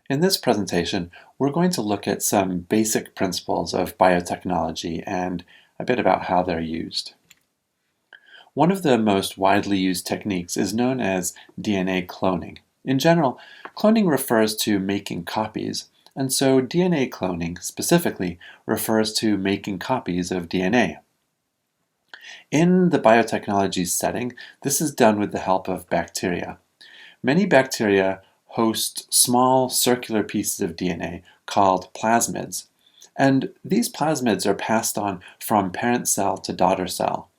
In this presentation, we're going to look at some basic principles of biotechnology and a bit about how they're used. One of the most widely used techniques is known as DNA cloning. In general, cloning refers to making copies, and so DNA cloning specifically refers to making copies of DNA. In the biotechnology setting, this is done with the help of bacteria. Many bacteria host small circular pieces of DNA called plasmids, and these plasmids are passed on from parent cell to daughter cell.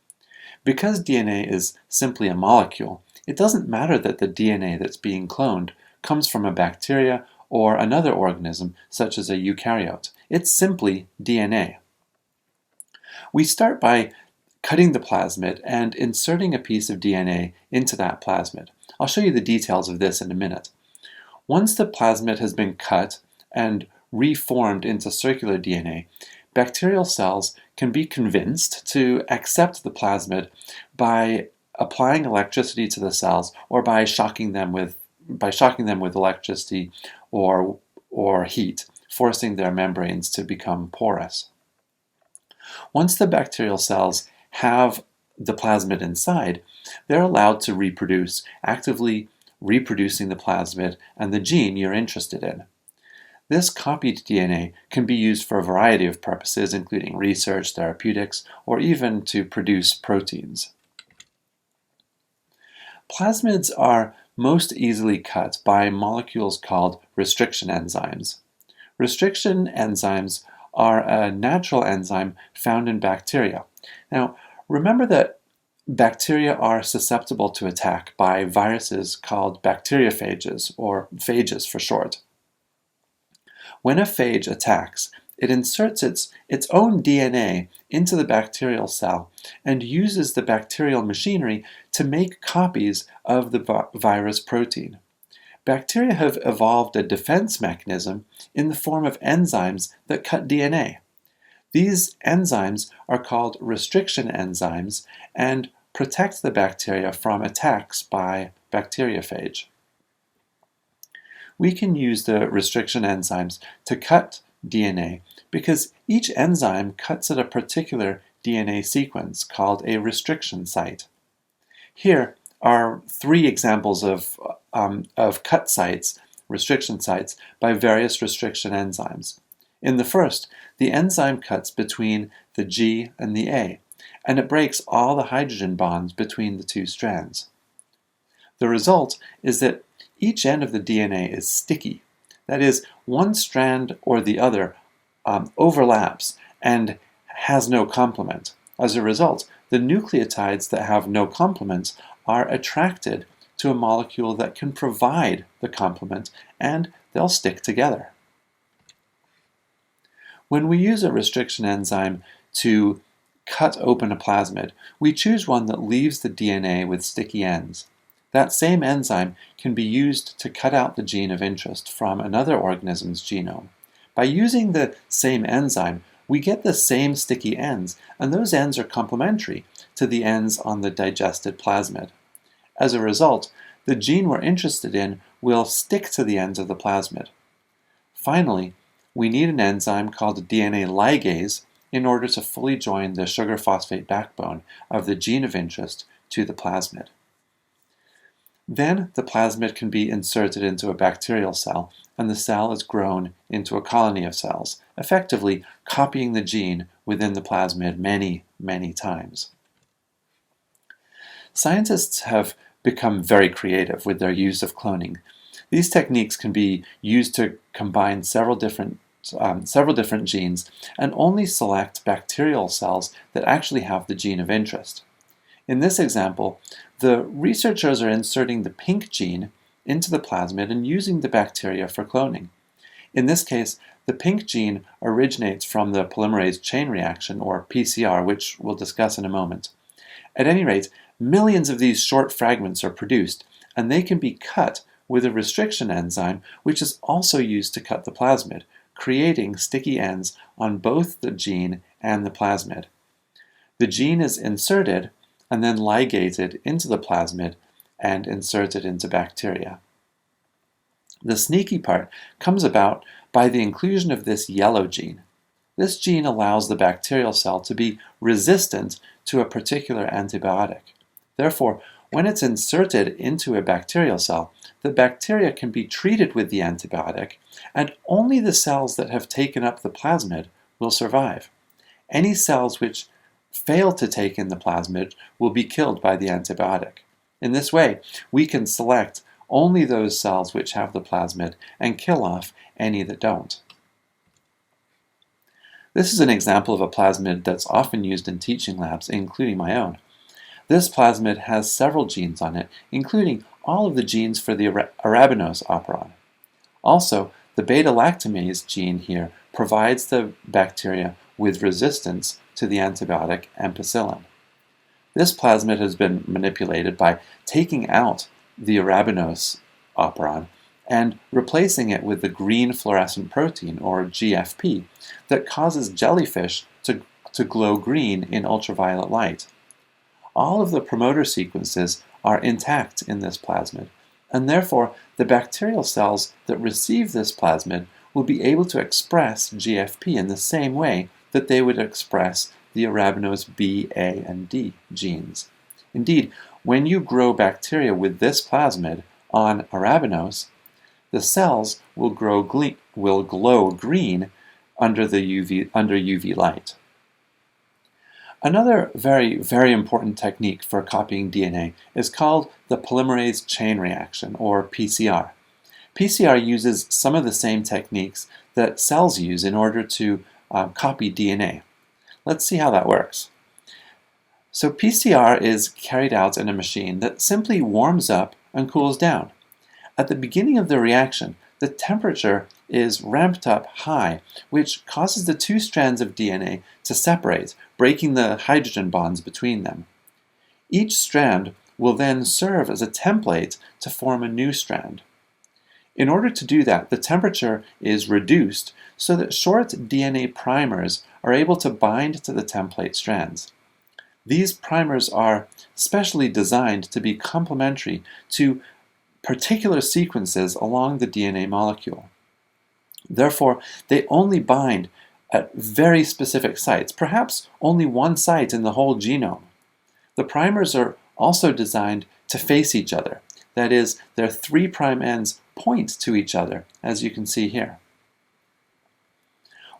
Because DNA is simply a molecule, it doesn't matter that the DNA that's being cloned comes from a bacteria or another organism such as a eukaryote. It's simply DNA. We start by cutting the plasmid and inserting a piece of DNA into that plasmid. I'll show you the details of this in a minute. Once the plasmid has been cut and reformed into circular DNA, bacterial cells can be convinced to accept the plasmid by applying electricity to the cells or by shocking them with electricity or heat, forcing their membranes to become porous. Once the bacterial cells have the plasmid inside, they're allowed to reproduce, actively reproducing the plasmid and the gene you're interested in. This copied DNA can be used for a variety of purposes, including research, therapeutics, or even to produce proteins. Plasmids are most easily cut by molecules called restriction enzymes. Restriction enzymes are a natural enzyme found in bacteria. Now, remember that bacteria are susceptible to attack by viruses called bacteriophages, or phages for short. When a phage attacks, it inserts its own DNA into the bacterial cell and uses the bacterial machinery to make copies of the virus protein. Bacteria have evolved a defense mechanism in the form of enzymes that cut DNA. These enzymes are called restriction enzymes and protect the bacteria from attacks by bacteriophage. We can use the restriction enzymes to cut DNA because each enzyme cuts at a particular DNA sequence called a restriction site. Here are three examples of cut sites, restriction sites, by various restriction enzymes. In the first, the enzyme cuts between the G and the A, and it breaks all the hydrogen bonds between the two strands. The result is that each end of the DNA is sticky. That is, one strand or the other overlaps and has no complement. As a result, the nucleotides that have no complements are attracted to a molecule that can provide the complement, and they'll stick together. When we use a restriction enzyme to cut open a plasmid, we choose one that leaves the DNA with sticky ends. That same enzyme can be used to cut out the gene of interest from another organism's genome. By using the same enzyme, we get the same sticky ends, and those ends are complementary to the ends on the digested plasmid. As a result, the gene we're interested in will stick to the ends of the plasmid. Finally, we need an enzyme called a DNA ligase in order to fully join the sugar phosphate backbone of the gene of interest to the plasmid. Then the plasmid can be inserted into a bacterial cell, and the cell is grown into a colony of cells, effectively copying the gene within the plasmid many, many times. Scientists have become very creative with their use of cloning. These techniques can be used to combine several different genes and only select bacterial cells that actually have the gene of interest. In this example, the researchers are inserting the pink gene into the plasmid and using the bacteria for cloning. In this case, the pink gene originates from the polymerase chain reaction, or PCR, which we'll discuss in a moment. At any rate, millions of these short fragments are produced, and they can be cut with a restriction enzyme, which is also used to cut the plasmid, creating sticky ends on both the gene and the plasmid. The gene is inserted and then ligated into the plasmid and inserted into bacteria. The sneaky part comes about by the inclusion of this yellow gene. This gene allows the bacterial cell to be resistant to a particular antibiotic. Therefore, when it's inserted into a bacterial cell, the bacteria can be treated with the antibiotic, and only the cells that have taken up the plasmid will survive. Any cells which fail to take in the plasmid will be killed by the antibiotic. In this way, we can select only those cells which have the plasmid and kill off any that don't. This is an example of a plasmid that's often used in teaching labs, including my own. This plasmid has several genes on it, including all of the genes for the arabinose operon. Also, the beta-lactamase gene here provides the bacteria with resistance to the antibiotic ampicillin. This plasmid has been manipulated by taking out the arabinose operon and replacing it with the green fluorescent protein, or GFP, that causes jellyfish to glow green in ultraviolet light. All of the promoter sequences are intact in this plasmid, and therefore the bacterial cells that receive this plasmid will be able to express GFP in the same way that they would express the arabinose B, A, and D genes. Indeed, when you grow bacteria with this plasmid on arabinose, the cells will glow green under UV light. Another very, very important technique for copying DNA is called the polymerase chain reaction, or PCR. PCR uses some of the same techniques that cells use in order to copy DNA. Let's see how that works. So PCR is carried out in a machine that simply warms up and cools down. At the beginning of the reaction, the temperature is ramped up high, which causes the two strands of DNA to separate, breaking the hydrogen bonds between them. Each strand will then serve as a template to form a new strand. In order to do that, the temperature is reduced so that short DNA primers are able to bind to the template strands. These primers are specially designed to be complementary to particular sequences along the DNA molecule. Therefore, they only bind at very specific sites, perhaps only one site in the whole genome. The primers are also designed to face each other. That is, their 3' ends point to each other, as you can see here.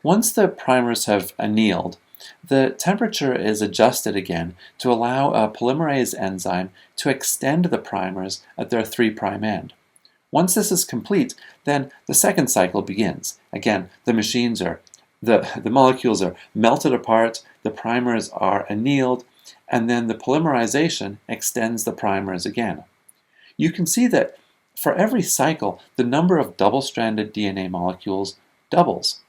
Once the primers have annealed, the temperature is adjusted again to allow a polymerase enzyme to extend the primers at their 3' end. Once this is complete, then the second cycle begins. Again, the molecules are melted apart, the primers are annealed, and then the polymerization extends the primers again. You can see that for every cycle, the number of double-stranded DNA molecules doubles.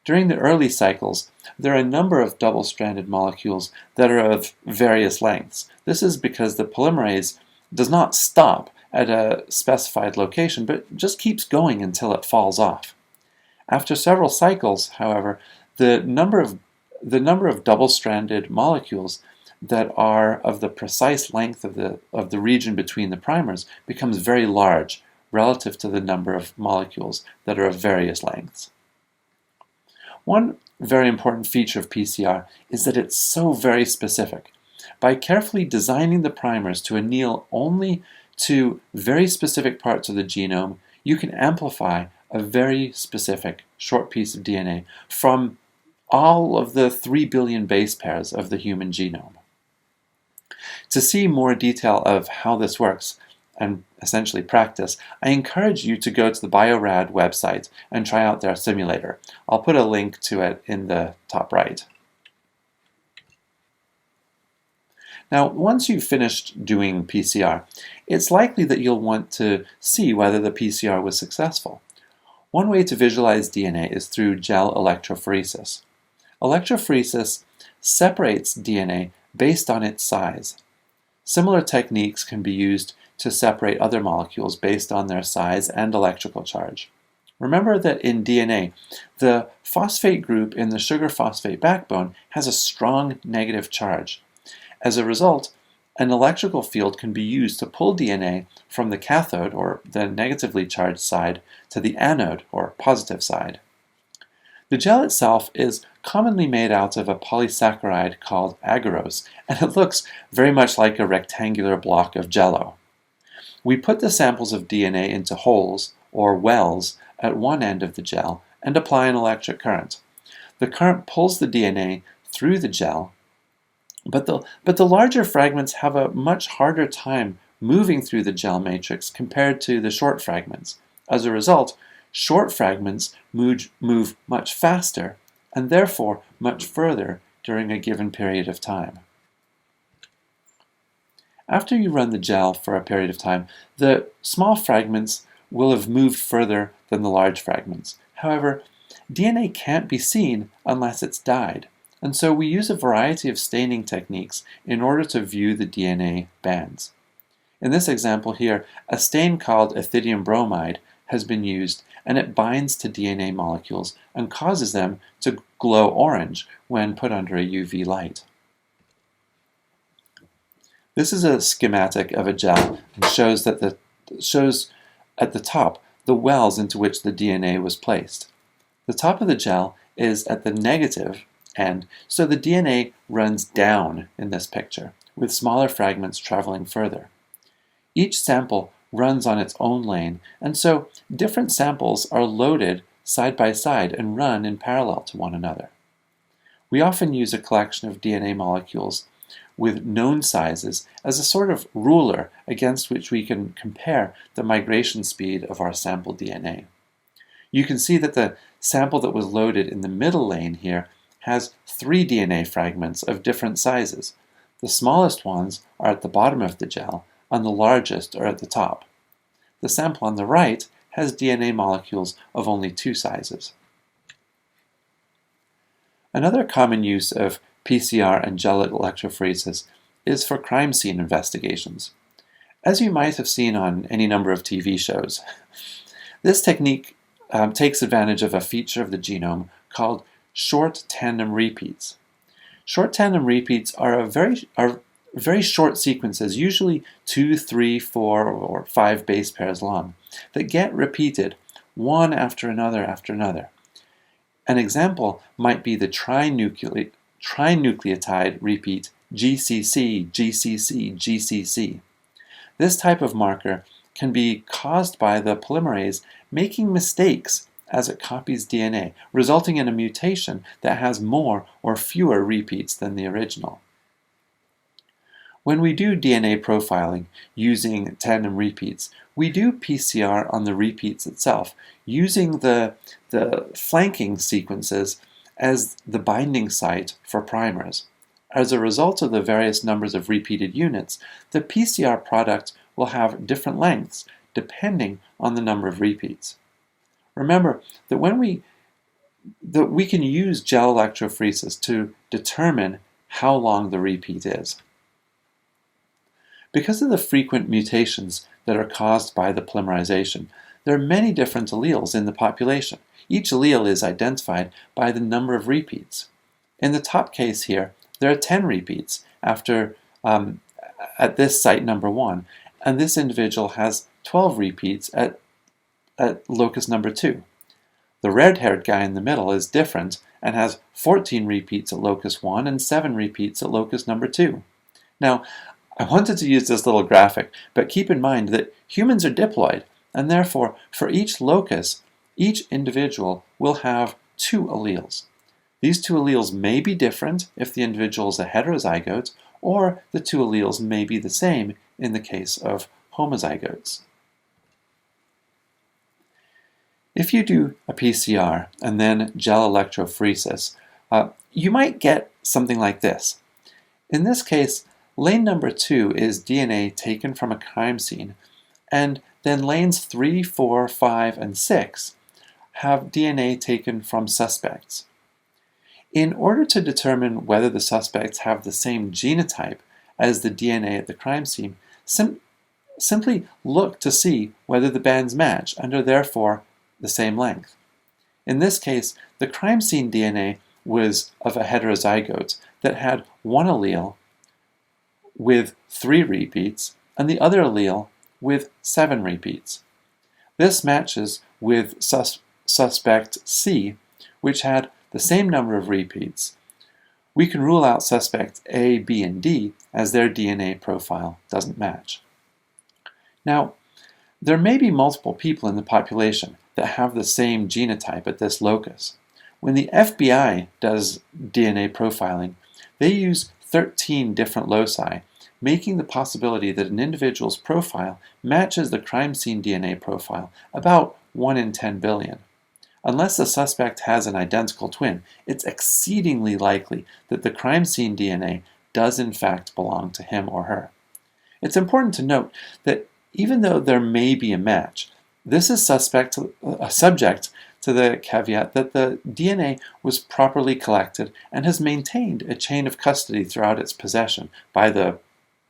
During the early cycles, there are a number of double-stranded molecules that are of various lengths. This is because the polymerase does not stop at a specified location, but just keeps going until it falls off. After several cycles, however, the number of double-stranded molecules that are of the precise length of the region between the primers becomes very large relative to the number of molecules that are of various lengths. One very important feature of PCR is that it's so very specific. By carefully designing the primers to anneal only to very specific parts of the genome, you can amplify a very specific short piece of DNA from all of the 3 billion base pairs of the human genome. To see more detail of how this works, and essentially practice, I encourage you to go to the Biorad website and try out their simulator. I'll put a link to it in the top right. Now, once you've finished doing PCR, it's likely that you'll want to see whether the PCR was successful. One way to visualize DNA is through gel electrophoresis. Electrophoresis separates DNA based on its size. Similar techniques can be used to separate other molecules based on their size and electrical charge. Remember that in DNA, the phosphate group in the sugar phosphate backbone has a strong negative charge. As a result, an electrical field can be used to pull DNA from the cathode, or the negatively charged side, to the anode, or positive side. The gel itself is commonly made out of a polysaccharide called agarose, and it looks very much like a rectangular block of jello. We put the samples of DNA into holes, or wells, at one end of the gel and apply an electric current. The current pulls the DNA through the gel, but the larger fragments have a much harder time moving through the gel matrix compared to the short fragments. As a result, short fragments move much faster and therefore much further during a given period of time. After you run the gel for a period of time, the small fragments will have moved further than the large fragments. However, DNA can't be seen unless it's dyed, and so we use a variety of staining techniques in order to view the DNA bands. In this example here, a stain called ethidium bromide has been used, and it binds to DNA molecules and causes them to glow orange when put under a UV light. This is a schematic of a gel and shows at the top the wells into which the DNA was placed. The top of the gel is at the negative end, so the DNA runs down in this picture, with smaller fragments traveling further. Each sample runs on its own lane, and so different samples are loaded side by side and run in parallel to one another. We often use a collection of DNA molecules with known sizes as a sort of ruler against which we can compare the migration speed of our sample DNA. You can see that the sample that was loaded in the middle lane here has 3 DNA fragments of different sizes. The smallest ones are at the bottom of the gel, and the largest are at the top. The sample on the right has DNA molecules of only 2 sizes. Another common use of PCR and gel electrophoresis is for crime scene investigations. As you might have seen on any number of TV shows, this technique takes advantage of a feature of the genome called short tandem repeats. Short tandem repeats are very short sequences, usually 2, 3, 4, or 5 base pairs long, that get repeated one after another after another. An example might be the trinucleotide repeat GCC, GCC, GCC. This type of marker can be caused by the polymerase making mistakes as it copies DNA, resulting in a mutation that has more or fewer repeats than the original. When we do DNA profiling using tandem repeats, we do PCR on the repeats itself, using the flanking sequences as the binding site for primers. As a result of the various numbers of repeated units, the PCR product will have different lengths depending on the number of repeats. Remember that we can use gel electrophoresis to determine how long the repeat is. Because of the frequent mutations that are caused by the polymerization, there are many different alleles in the population. Each allele is identified by the number of repeats. In the top case here, there are 10 repeats at this site number 1, and this individual has 12 repeats at locus number 2. The red-haired guy in the middle is different and has 14 repeats at locus 1 and 7 repeats at locus number 2. Now, I wanted to use this little graphic, but keep in mind that humans are diploid, and therefore, for each locus, each individual will have 2 alleles. These 2 alleles may be different if the individual is a heterozygote, or the 2 alleles may be the same in the case of homozygotes. If you do a PCR and then gel electrophoresis, you might get something like this. In this case, lane number 2 is DNA taken from a crime scene, and then lanes 3, 4, 5, and 6 have DNA taken from suspects. In order to determine whether the suspects have the same genotype as the DNA at the crime scene, simply look to see whether the bands match and are therefore the same length. In this case, the crime scene DNA was of a heterozygote that had 1 allele with 3 repeats and the other allele with 7 repeats. This matches with suspect C, which had the same number of repeats. We can rule out suspects A, B, and D as their DNA profile doesn't match. Now, there may be multiple people in the population that have the same genotype at this locus. When the FBI does DNA profiling, they use 13 different loci, making the possibility that an individual's profile matches the crime scene DNA profile about 1 in 10 billion. Unless the suspect has an identical twin, it's exceedingly likely that the crime scene DNA does in fact belong to him or her. It's important to note that even though there may be a match, this is subject to the caveat that the DNA was properly collected and has maintained a chain of custody throughout its possession by the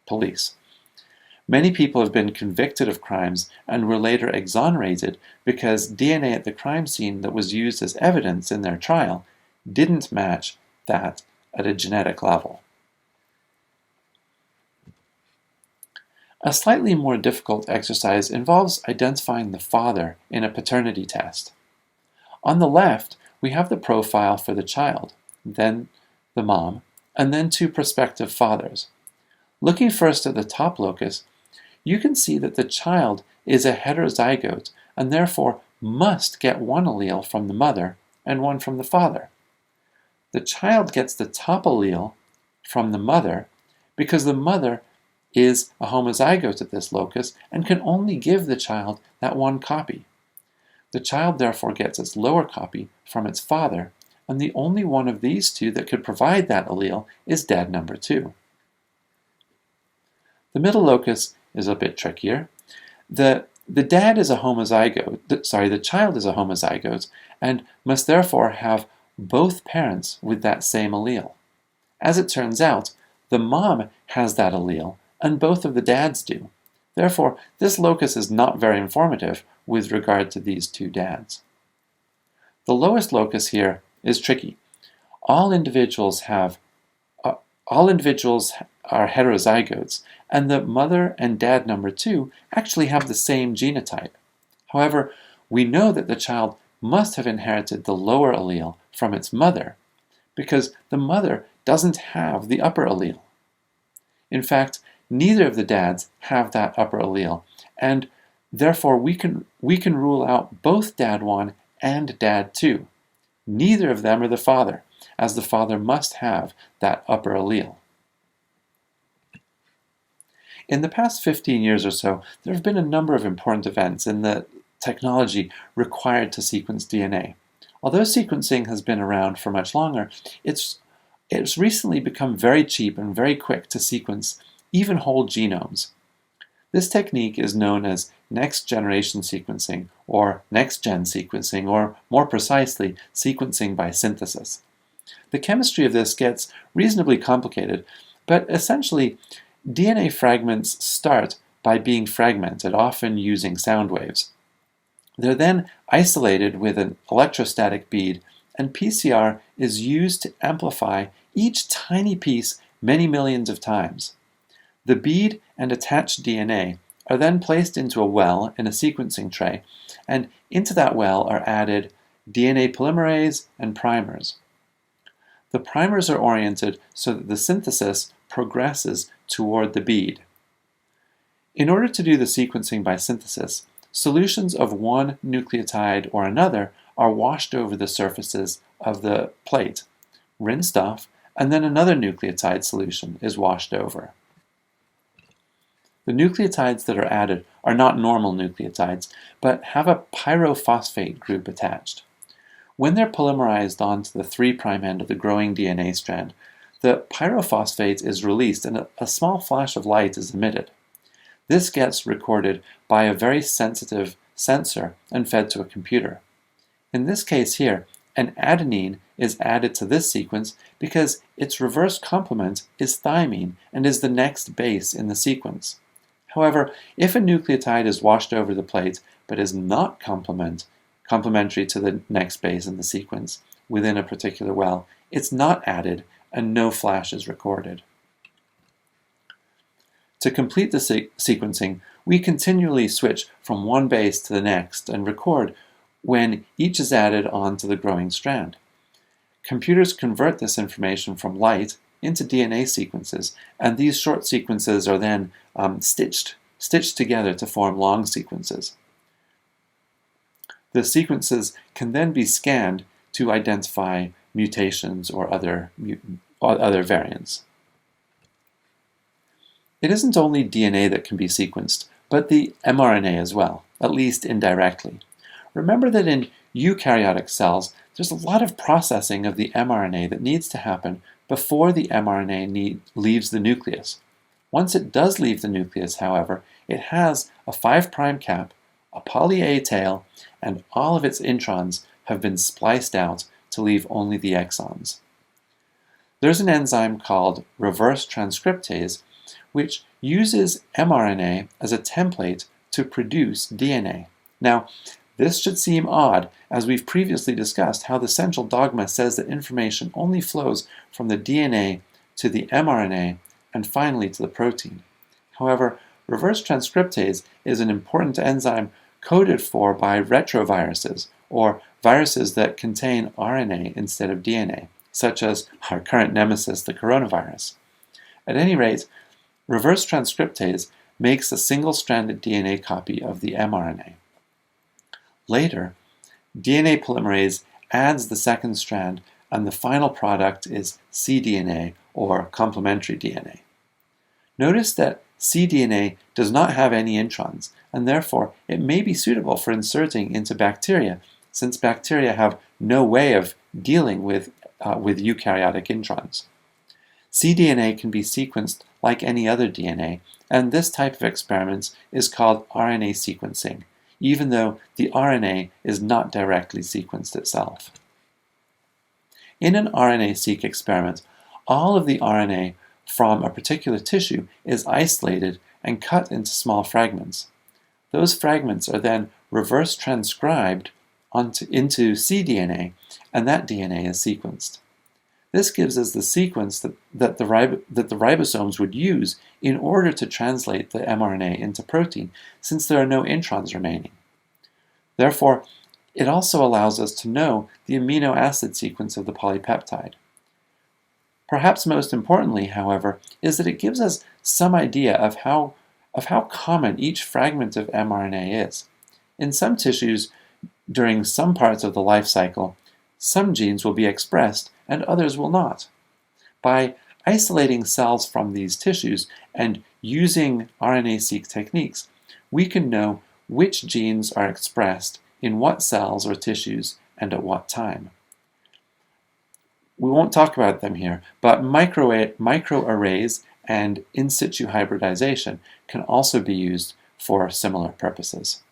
police. Many people have been convicted of crimes and were later exonerated because DNA at the crime scene that was used as evidence in their trial didn't match that at a genetic level. A slightly more difficult exercise involves identifying the father in a paternity test. On the left, we have the profile for the child, then the mom, and then 2 prospective fathers. Looking first at the top locus, you can see that the child is a heterozygote and therefore must get 1 allele from the mother and 1 from the father. The child gets the top allele from the mother because the mother is a homozygote at this locus and can only give the child that 1 copy. The child therefore gets its lower copy from its father, and the only one of these 2 that could provide that allele is dad number 2. The middle locus is a bit trickier. The child is a homozygote and must therefore have both parents with that same allele. As it turns out, the mom has that allele and both of the dads do. Therefore, this locus is not very informative with regard to these 2 dads. The lowest locus here is tricky. All individuals are heterozygotes, and the mother and dad number 2 actually have the same genotype. However, we know that the child must have inherited the lower allele from its mother, because the mother doesn't have the upper allele. In fact, neither of the dads have that upper allele, and therefore we can rule out both dad 1 and dad 2. Neither of them are the father, as the father must have that upper allele. In the past 15 years or so, there have been a number of important events in the technology required to sequence DNA. Although sequencing has been around for much longer, it's recently become very cheap and very quick to sequence even whole genomes. This technique is known as next-generation sequencing, or next-gen sequencing, or more precisely, sequencing by synthesis. The chemistry of this gets reasonably complicated, but essentially, DNA fragments start by being fragmented, often using sound waves. They're then isolated with an electrostatic bead, and PCR is used to amplify each tiny piece many millions of times. The bead and attached DNA are then placed into a well in a sequencing tray, and into that well are added DNA polymerase and primers. The primers are oriented so that the synthesis progresses toward the bead. In order to do the sequencing by synthesis, solutions of one nucleotide or another are washed over the surfaces of the plate, rinsed off, and then another nucleotide solution is washed over. The nucleotides that are added are not normal nucleotides, but have a pyrophosphate group attached. When they're polymerized onto the 3' end of the growing DNA strand, the pyrophosphate is released and a small flash of light is emitted. This gets recorded by a very sensitive sensor and fed to a computer. In this case here, an adenine is added to this sequence because its reverse complement is thymine and is the next base in the sequence. However, if a nucleotide is washed over the plate but is not complementary to the next base in the sequence within a particular well, it's not added and no flash is recorded. To complete the sequencing, we continually switch from one base to the next and record when each is added onto the growing strand. Computers convert this information from light into DNA sequences, and these short sequences are then stitched together to form long sequences. The sequences can then be scanned to identify mutations or other variants. It isn't only DNA that can be sequenced, but the mRNA as well, at least indirectly. Remember that in eukaryotic cells, there's a lot of processing of the mRNA that needs to happen before the mRNA leaves the nucleus. Once it does leave the nucleus, however, it has a 5' cap, a poly-A tail, and all of its introns have been spliced out to leave only the exons. There's an enzyme called reverse transcriptase, which uses mRNA as a template to produce DNA. Now, this should seem odd, as we've previously discussed how the central dogma says that information only flows from the DNA to the mRNA and finally to the protein. However, reverse transcriptase is an important enzyme coded for by retroviruses, or viruses that contain RNA instead of DNA, such as our current nemesis, the coronavirus. At any rate, reverse transcriptase makes a single-stranded DNA copy of the mRNA. Later, DNA polymerase adds the second strand, and the final product is cDNA, or complementary DNA. Notice that cDNA does not have any introns, and therefore it may be suitable for inserting into bacteria, since bacteria have no way of dealing with eukaryotic introns. cDNA can be sequenced like any other DNA, and this type of experiment is called RNA sequencing, even though the RNA is not directly sequenced itself. In an RNA-seq experiment, all of the RNA from a particular tissue is isolated and cut into small fragments. Those fragments are then reverse transcribed into cDNA, and that DNA is sequenced. This gives us the sequence that the ribosomes would use in order to translate the mRNA into protein, since there are no introns remaining. Therefore, it also allows us to know the amino acid sequence of the polypeptide. Perhaps most importantly, however, is that it gives us some idea of how common each fragment of mRNA is. In some tissues, during some parts of the life cycle, some genes will be expressed and others will not. By isolating cells from these tissues and using RNA-seq techniques, we can know which genes are expressed in what cells or tissues and at what time. We won't talk about them here, but microarrays and in situ hybridization can also be used for similar purposes.